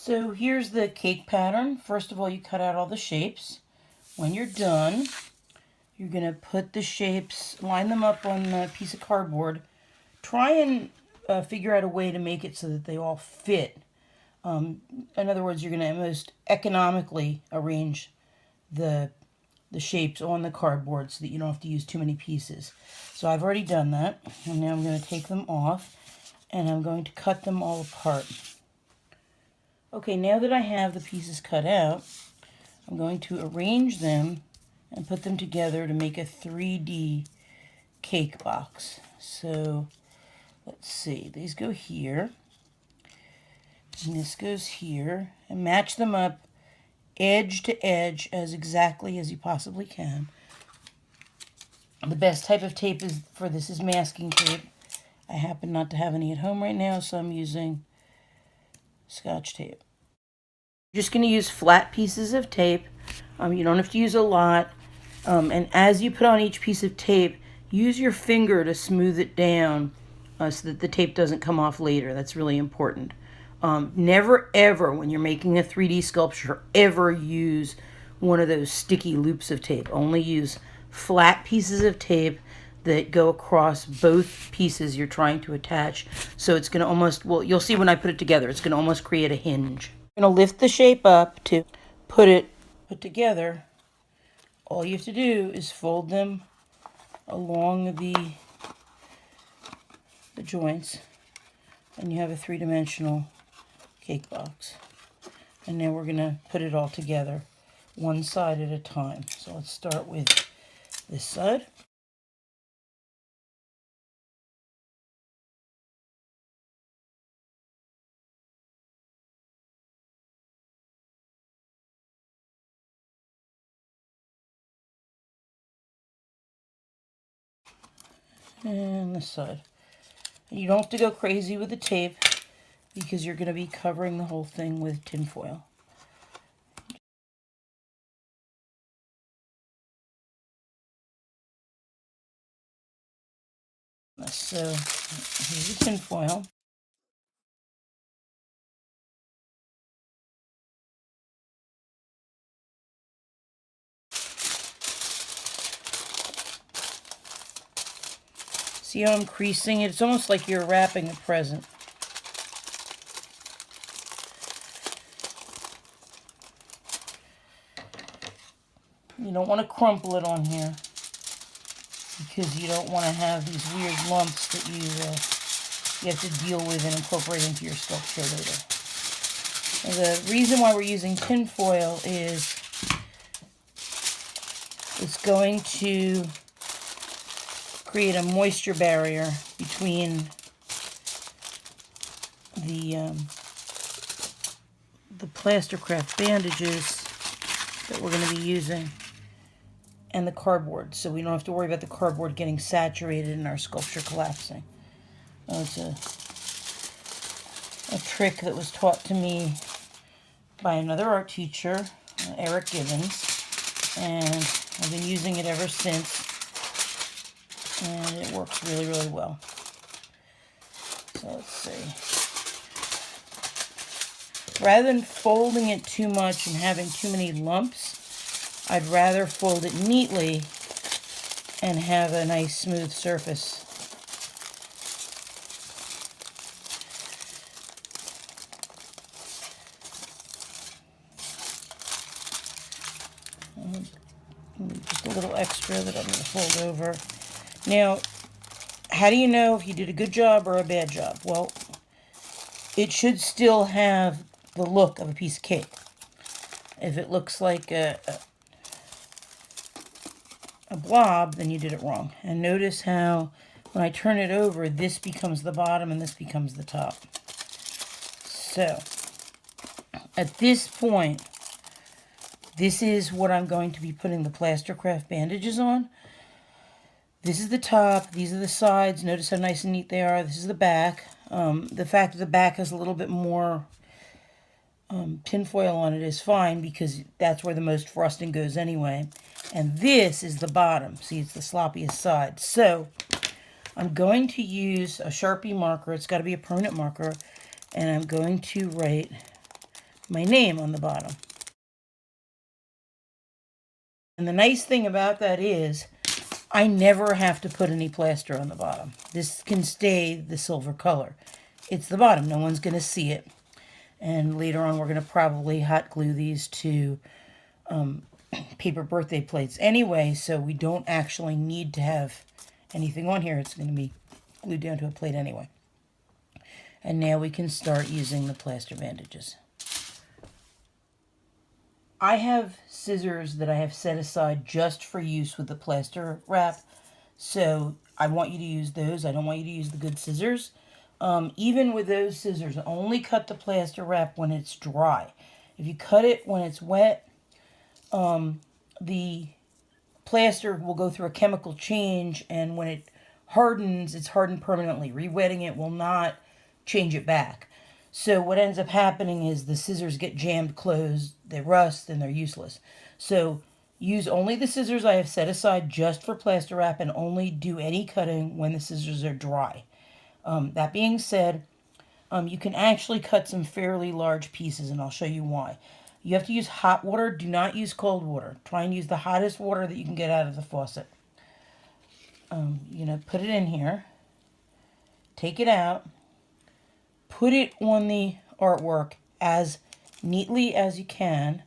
So here's the cake pattern. First of all, you cut out all the shapes. When you're done, you're going to put the shapes, line them up on a piece of cardboard. Try and figure out a way to make it so that they all fit. In other words, you're going to most economically arrange the shapes on the cardboard so that you don't have to use too many pieces. So I've already done that, and now I'm going to take them off, and I'm going to cut them all apart. Okay, now that I have the pieces cut out, I'm going to arrange them and put them together to make a 3D cake box. So let's see, these go here, and this goes here, and match them up edge to edge as exactly as you possibly can. The best type of tape for this is masking tape. I happen not to have any at home right now, so I'm using Scotch tape. You're just going to use flat pieces of tape. You don't have to use a lot. And as you put on each piece of tape, use your finger to smooth it down so that the tape doesn't come off later. That's really important. Never ever, when you're making a 3D sculpture, ever use one of those sticky loops of tape. Only use flat pieces of tape that go across both pieces you're trying to attach. So it's going to almost, well, you'll see when I put it together, it's going to almost create a hinge. I'm going to lift the shape up to put together. All you have to do is fold them along the joints, and you have a three-dimensional cake box. And now we're going to put it all together, one side at a time. So let's start with this side. And this side. You don't have to go crazy with the tape because you're going to be covering the whole thing with tinfoil. So here's the tinfoil. See how I'm creasing it? It's almost like you're wrapping a present. You don't want to crumple it on here because you don't want to have these weird lumps that you have to deal with and incorporate into your sculpture later. And the reason why we're using tinfoil is it's going to create a moisture barrier between the Plaster kraft bandages that we're going to be using and the cardboard, so we don't have to worry about the cardboard getting saturated and our sculpture collapsing. It's a trick that was taught to me by another art teacher, Eric Gibbons, and I've been using it ever since, and it works really, really well. So let's see. Rather than folding it too much and having too many lumps, I'd rather fold it neatly and have a nice smooth surface. Just a little extra that I'm going to fold over. Now, how do you know if you did a good job or a bad job? Well, it should still have the look of a piece of cake. If it looks like a blob, then you did it wrong. And notice how when I turn it over, this becomes the bottom and this becomes the top. So, at this point, this is what I'm going to be putting the Plaster kraft bandages on. This is the top, these are the sides. Notice how nice and neat they are. This is the back. The fact that the back has a little bit more tinfoil on it is fine because that's where the most frosting goes anyway. And this is the bottom. See, it's the sloppiest side. So I'm going to use a Sharpie marker. It's got to be a permanent marker. And I'm going to write my name on the bottom. And the nice thing about that is I never have to put any plaster on the bottom. This can stay the silver color. It's the bottom. No one's going to see it. And later on, we're going to probably hot glue these to paper birthday plates anyway, so we don't actually need to have anything on here. It's going to be glued down to a plate anyway. And now we can start using the plaster bandages. I have scissors that I have set aside just for use with the plaster wrap, so I want you to use those. I don't want you to use the good scissors. Even with those scissors, only cut the plaster wrap when it's dry. If you cut it when it's wet, the plaster will go through a chemical change, and when it hardens, it's hardened permanently. Re-wetting it will not change it back. So what ends up happening is the scissors get jammed closed, they rust, and they're useless. So use only the scissors I have set aside just for plaster wrap, and only do any cutting when the scissors are dry. That being said, you can actually cut some fairly large pieces, and I'll show you why. You have to use hot water. Do not use cold water. Try and use the hottest water that you can get out of the faucet. You're going to put it in here. Take it out. Put it on the artwork as neatly as you can.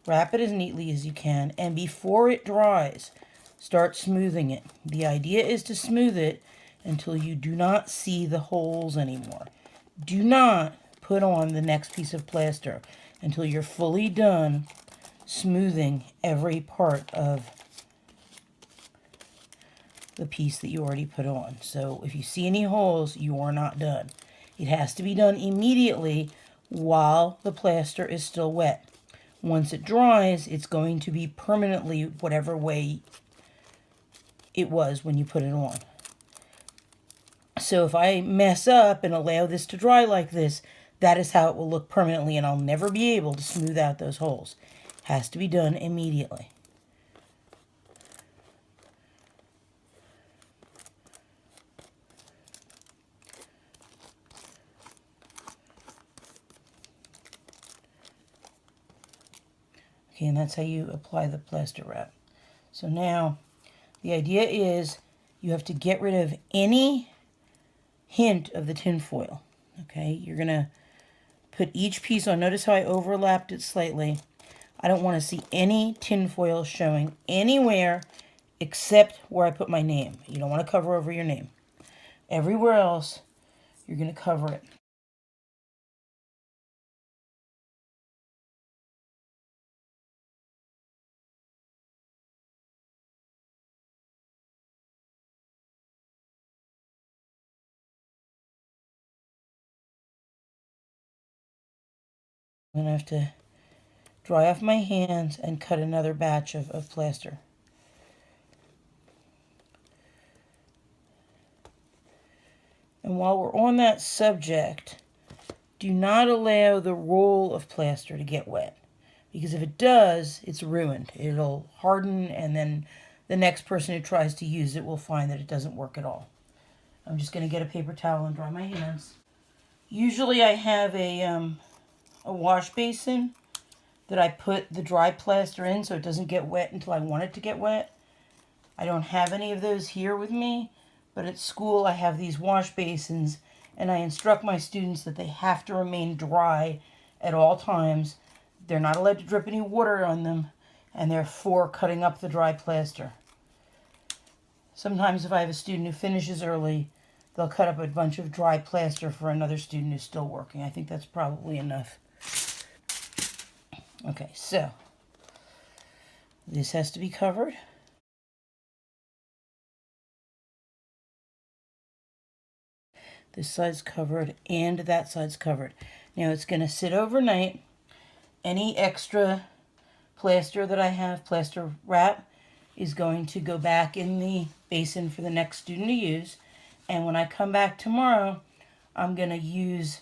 Wrap it as neatly as you can. And before it dries, start smoothing it. The idea is to smooth it until you do not see the holes anymore. Do not put on the next piece of plaster until you're fully done smoothing every part of the piece that you already put on. So if you see any holes, you are not done. It has to be done immediately while the plaster is still wet. Once it dries, it's going to be permanently whatever way it was when you put it on. So if I mess up and allow this to dry like this, that is how it will look permanently, and I'll never be able to smooth out those holes. It has to be done immediately. Okay, and that's how you apply the plaster wrap. So now, the idea is you have to get rid of any hint of the tin foil. Okay, you're going to put each piece on. Notice how I overlapped it slightly. I don't want to see any tin foil showing anywhere except where I put my name. You don't want to cover over your name. Everywhere else, you're going to cover it. I'm going to have to dry off my hands and cut another batch of plaster. And while we're on that subject, do not allow the roll of plaster to get wet. Because if it does, it's ruined. It'll harden, and then the next person who tries to use it will find that it doesn't work at all. I'm just going to get a paper towel and dry my hands. Usually I have a wash basin that I put the dry plaster in so it doesn't get wet until I want it to get wet. I don't have any of those here with me, but at school I have these wash basins, and I instruct my students that they have to remain dry at all times. They're not allowed to drip any water on them, and they're for cutting up the dry plaster. Sometimes if I have a student who finishes early, they'll cut up a bunch of dry plaster for another student who's still working. I think that's probably enough. Okay, so this has to be covered. This side's covered and that side's covered. Now it's going to sit overnight. Any extra plaster that I have, plaster wrap, is going to go back in the basin for the next student to use. And when I come back tomorrow, I'm going to use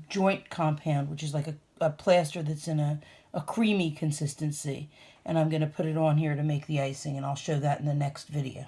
joint compound, which is like a plaster that's in a creamy consistency. And I'm going to put it on here to make the icing, and I'll show that in the next video.